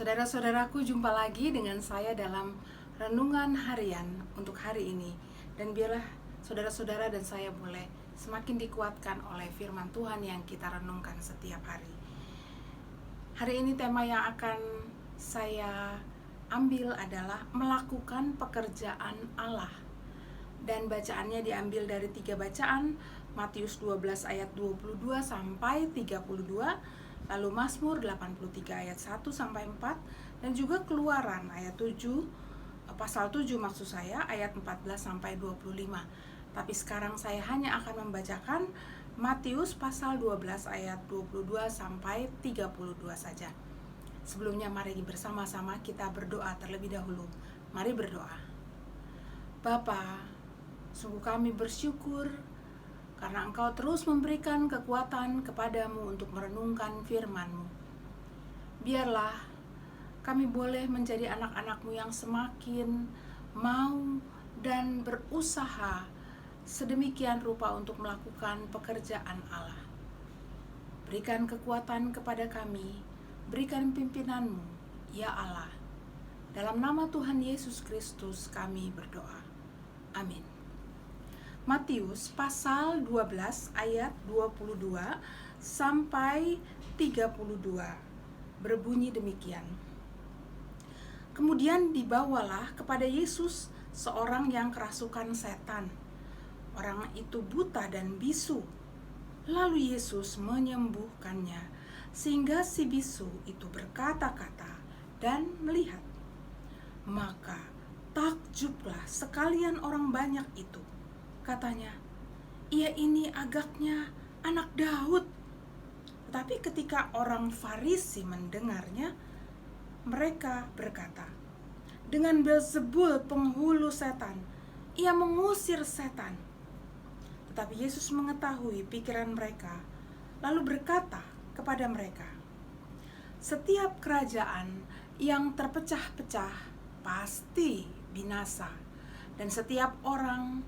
Saudara-saudaraku, jumpa lagi dengan saya dalam renungan harian untuk hari ini. Dan biarlah saudara-saudara dan saya boleh semakin dikuatkan oleh firman Tuhan yang kita renungkan setiap hari. Hari ini tema yang akan saya ambil adalah melakukan pekerjaan Allah. Dan bacaannya diambil dari 3 bacaan, Matius 12 ayat 22 sampai 32, lalu Mazmur 83 ayat 1 sampai 4, dan juga Keluaran ayat 7, pasal 7 maksud saya, ayat 14 sampai 25. Tapi sekarang saya hanya akan membacakan Matius pasal 12 ayat 22 sampai 32 saja. Sebelumnya mari bersama-sama kita berdoa terlebih dahulu. Mari berdoa. Bapa, sungguh kami bersyukur karena Engkau terus memberikan kekuatan kepadamu untuk merenungkan firman-Mu. Biarlah kami boleh menjadi anak-anak-Mu yang semakin mau dan berusaha sedemikian rupa untuk melakukan pekerjaan Allah. Berikan kekuatan kepada kami, berikan pimpinan-Mu, ya Allah. Dalam nama Tuhan Yesus Kristus kami berdoa. Amin. Matius pasal 12 ayat 22 sampai 32 berbunyi demikian. Kemudian dibawalah kepada Yesus seorang yang kerasukan setan. Orang itu buta dan bisu. Lalu Yesus menyembuhkannya sehingga si bisu itu berkata-kata dan melihat. Maka takjublah sekalian orang banyak itu. Katanya, ia ini agaknya anak Daud. Tetapi ketika orang Farisi mendengarnya, mereka berkata, dengan Beelzebul penghulu setan, ia mengusir setan. Tetapi Yesus mengetahui pikiran mereka, lalu berkata kepada mereka, setiap kerajaan yang terpecah-pecah pasti binasa, dan setiap orang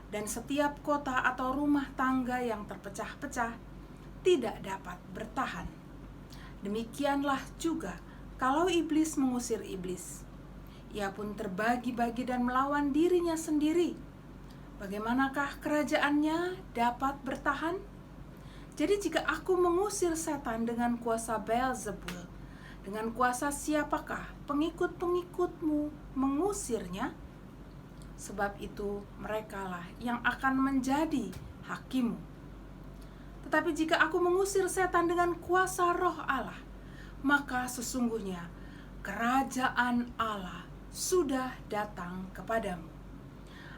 dan setiap kota atau rumah tangga yang terpecah-pecah tidak dapat bertahan. Demikianlah juga kalau iblis mengusir iblis, ia pun terbagi-bagi dan melawan dirinya sendiri. Bagaimanakah kerajaannya dapat bertahan? Jadi jika aku mengusir setan dengan kuasa Beelzebul, dengan kuasa siapakah pengikut-pengikutmu mengusirnya? Sebab itu merekalah yang akan menjadi hakimmu. Tetapi jika aku mengusir setan dengan kuasa Roh Allah, maka sesungguhnya kerajaan Allah sudah datang kepadamu.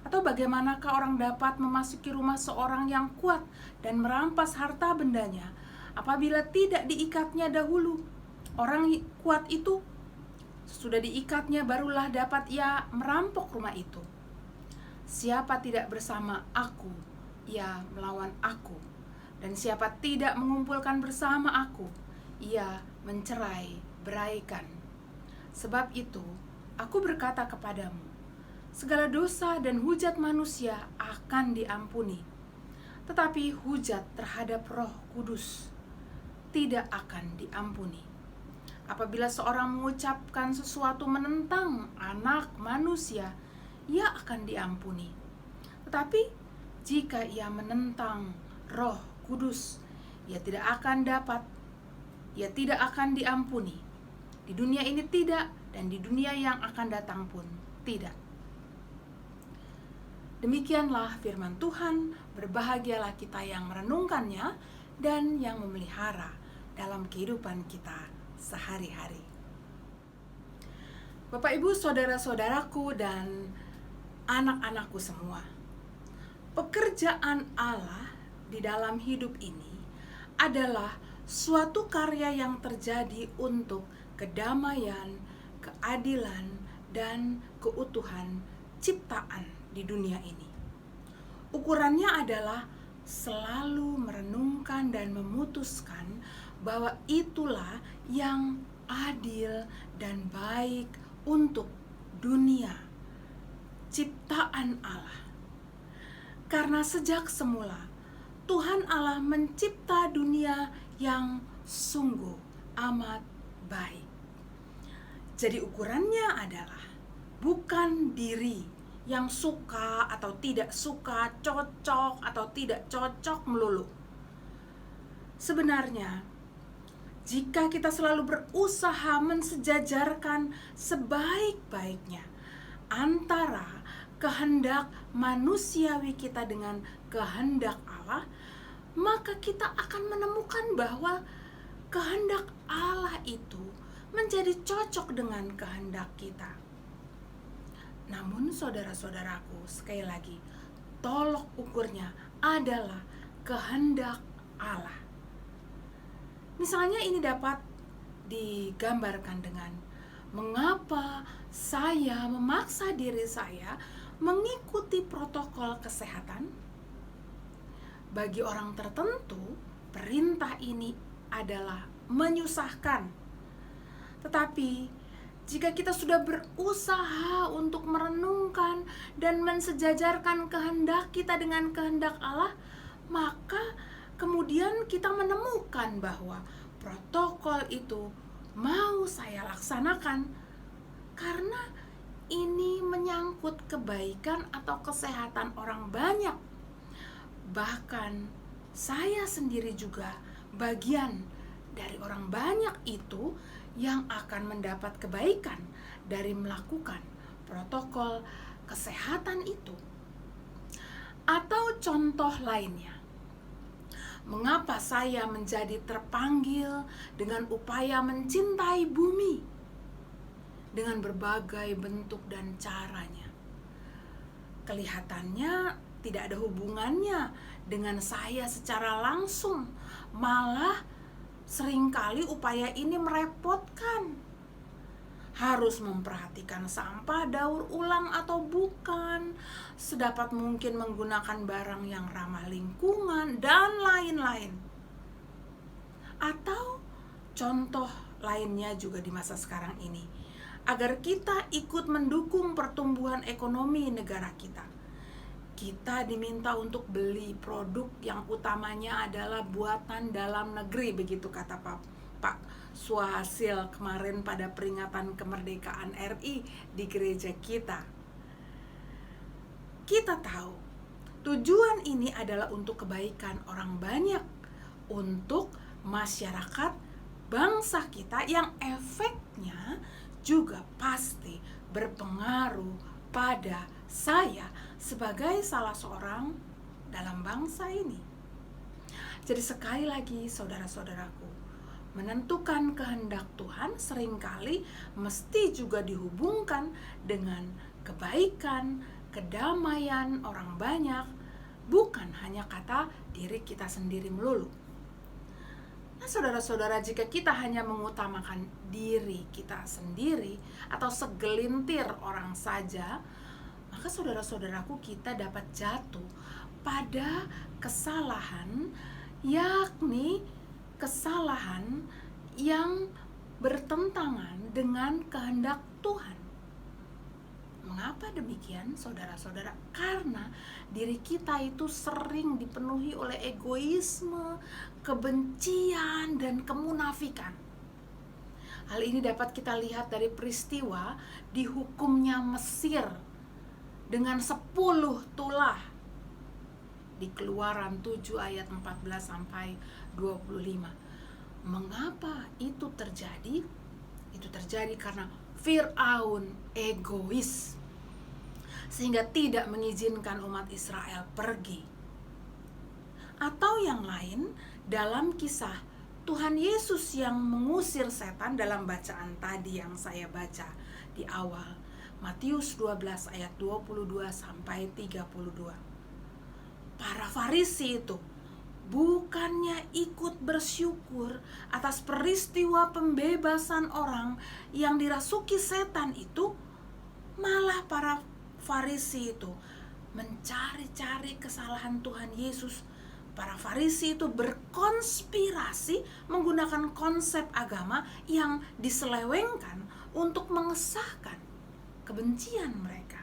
Atau bagaimanakah orang dapat memasuki rumah seorang yang kuat dan merampas harta bendanya apabila tidak diikatnya dahulu? Orang kuat itu sudah diikatnya, barulah dapat ia merampok rumah itu. Siapa tidak bersama aku, ia melawan aku. Dan siapa tidak mengumpulkan bersama aku, ia mencerai beraikan. Sebab itu, aku berkata kepadamu, segala dosa dan hujat manusia akan diampuni. Tetapi hujat terhadap Roh Kudus tidak akan diampuni. Apabila seorang mengucapkan sesuatu menentang Anak Manusia, ia akan diampuni. Tetapi jika ia menentang Roh Kudus, ia tidak akan diampuni. Di dunia ini tidak, dan di dunia yang akan datang pun tidak. Demikianlah firman Tuhan. Berbahagialah kita yang merenungkannya dan yang memelihara dalam kehidupan kita sehari-hari. Bapak, Ibu, saudara-saudaraku, dan anak-anakku semua, pekerjaan Allah di dalam hidup ini adalah suatu karya yang terjadi untuk kedamaian, keadilan, dan keutuhan ciptaan di dunia ini. Ukurannya adalah selalu merenungkan dan memutuskan bahwa itulah yang adil dan baik untuk dunia ciptaan Allah. Karena sejak semula Tuhan Allah mencipta dunia yang sungguh amat baik. Jadi ukurannya adalah bukan diri yang suka atau tidak suka, cocok atau tidak cocok melulu. Sebenarnya, jika kita selalu berusaha mensejajarkan sebaik-baiknya antara kehendak manusiawi kita dengan kehendak Allah, maka kita akan menemukan bahwa kehendak Allah itu menjadi cocok dengan kehendak kita. Namun saudara-saudaraku, sekali lagi, tolok ukurnya adalah kehendak Allah. Misalnya ini dapat digambarkan dengan mengapa saya memaksa diri saya mengikuti protokol kesehatan. Bagi orang tertentu, perintah ini adalah menyusahkan. Tetapi jika kita sudah berusaha untuk merenungkan dan mensejajarkan kehendak kita dengan kehendak Allah, maka kemudian kita menemukan bahwa protokol itu mau saya laksanakan karena ini menyangkut kebaikan atau kesehatan orang banyak. Bahkan saya sendiri juga bagian dari orang banyak itu yang akan mendapat kebaikan dari melakukan protokol kesehatan itu. Atau contoh lainnya, mengapa saya menjadi terpanggil dengan upaya mencintai bumi dengan berbagai bentuk dan caranya? Kelihatannya tidak ada hubungannya dengan saya secara langsung, malah seringkali upaya ini merepotkan. Harus memperhatikan sampah daur ulang atau bukan, sedapat mungkin menggunakan barang yang ramah lingkungan, dan lain-lain. Atau contoh lainnya juga di masa sekarang ini, agar kita ikut mendukung pertumbuhan ekonomi negara kita. Kita diminta untuk beli produk yang utamanya adalah buatan dalam negeri, begitu kata Pak Swahasil kemarin pada peringatan kemerdekaan RI di gereja kita. Kita tahu tujuan ini adalah untuk kebaikan orang banyak, untuk masyarakat bangsa kita yang efeknya juga pasti berpengaruh pada saya sebagai salah seorang dalam bangsa ini. Jadi sekali lagi saudara-saudaraku, menentukan kehendak Tuhan seringkali mesti juga dihubungkan dengan kebaikan, kedamaian orang banyak, bukan hanya kata diri kita sendiri melulu. Nah saudara-saudara, jika kita hanya mengutamakan diri kita sendiri atau segelintir orang saja, maka saudara-saudaraku, kita dapat jatuh pada kesalahan, yakni kesalahan yang bertentangan dengan kehendak Tuhan. Mengapa demikian, saudara-saudara? Karena diri kita itu sering dipenuhi oleh egoisme, kebencian, dan kemunafikan. Hal ini dapat kita lihat dari peristiwa dihukumnya Mesir dengan 10 tulah di Keluaran 7 ayat 14 sampai 25. Mengapa itu terjadi? Itu terjadi karena Fir'aun egois, sehingga tidak mengizinkan umat Israel pergi. Atau yang lain, dalam kisah Tuhan Yesus yang mengusir setan dalam bacaan tadi yang saya baca di awal, Matius 12 ayat 22 sampai 32. Para Farisi itu bukannya ikut bersyukur atas peristiwa pembebasan orang yang dirasuki setan itu, malah para Farisi itu mencari-cari kesalahan Tuhan Yesus. Para Farisi itu berkonspirasi menggunakan konsep agama yang diselewengkan untuk mengesahkan kebencian mereka.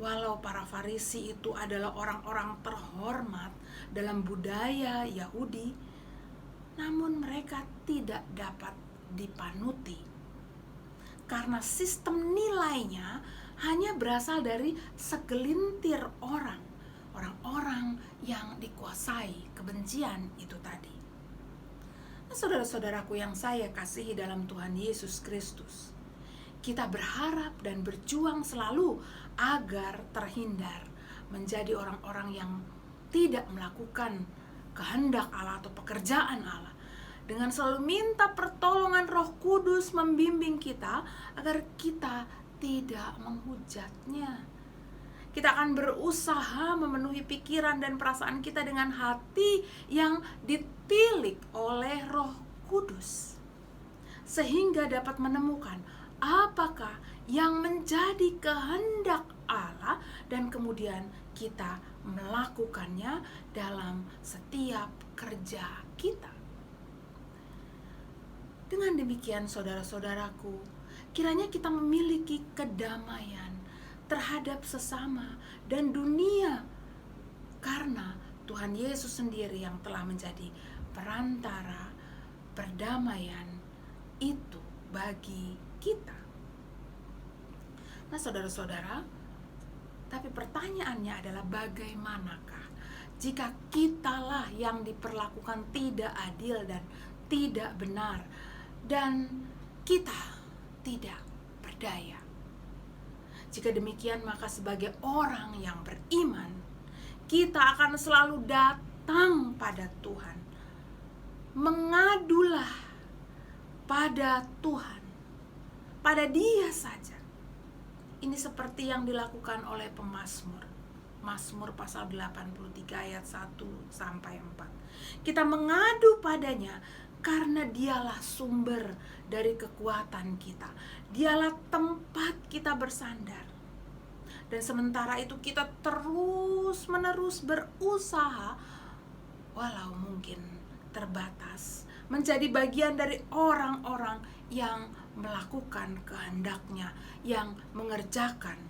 Walau para Farisi itu adalah orang-orang terhormat dalam budaya Yahudi, namun mereka tidak dapat dipanuti. Karena sistem nilainya hanya berasal dari segelintir orang-orang yang dikuasai kebencian itu tadi. Nah, saudara-saudaraku yang saya kasihi dalam Tuhan Yesus Kristus, kita berharap dan berjuang selalu agar terhindar menjadi orang-orang yang tidak melakukan kehendak Allah atau pekerjaan Allah, dengan selalu minta pertolongan Roh Kudus membimbing kita agar kita tidak menghujatnya. Kita akan berusaha memenuhi pikiran dan perasaan kita dengan hati yang ditilik oleh Roh Kudus, sehingga dapat menemukan apakah yang menjadi kehendak Allah, dan kemudian kita melakukannya dalam setiap kerja kita. Dengan demikian, saudara-saudaraku, kiranya kita memiliki kedamaian terhadap sesama dan dunia, karena Tuhan Yesus sendiri yang telah menjadi perantara perdamaian itu bagi kita. Nah, saudara-saudara, tapi pertanyaannya adalah bagaimanakah jika kitalah yang diperlakukan tidak adil dan tidak benar, dan kita tidak berdaya? Jika demikian, maka sebagai orang yang beriman, kita akan selalu datang pada Tuhan. Mengadulah pada Tuhan, pada Dia saja. Ini seperti yang dilakukan oleh pemazmur. Mazmur pasal 83 ayat 1 sampai 4. Kita mengadu padanya karena Dialah sumber dari kekuatan kita. Dialah tempat kita bersandar. Dan sementara itu kita terus-menerus berusaha, walau mungkin terbatas, menjadi bagian dari orang-orang yang melakukan kehendaknya, yang mengerjakan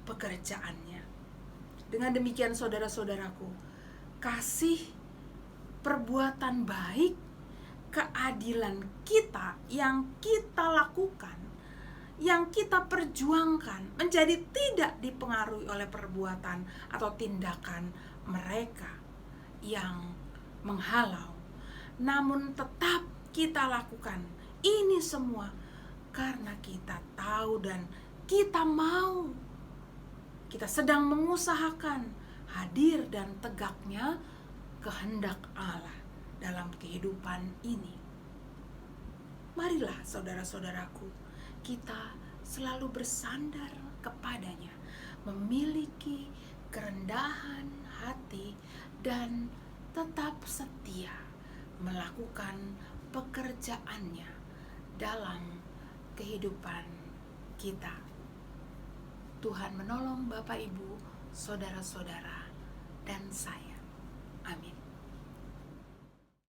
pekerjaannya. Dengan demikian, saudara-saudaraku, kasih, perbuatan baik, keadilan kita yang kita lakukan, yang kita perjuangkan, menjadi tidak dipengaruhi oleh perbuatan atau tindakan mereka yang menghalau, namun tetap kita lakukan ini semua karena kita tahu dan kita mau. Kita sedang mengusahakan hadir dan tegaknya kehendak Allah dalam kehidupan ini. Marilah saudara-saudaraku, kita selalu bersandar kepadanya, memiliki kerendahan hati dan tetap setia melakukan pekerjaannya dalam kehidupan kita. Tuhan menolong Bapak Ibu, saudara-saudara, dan saya. Amin.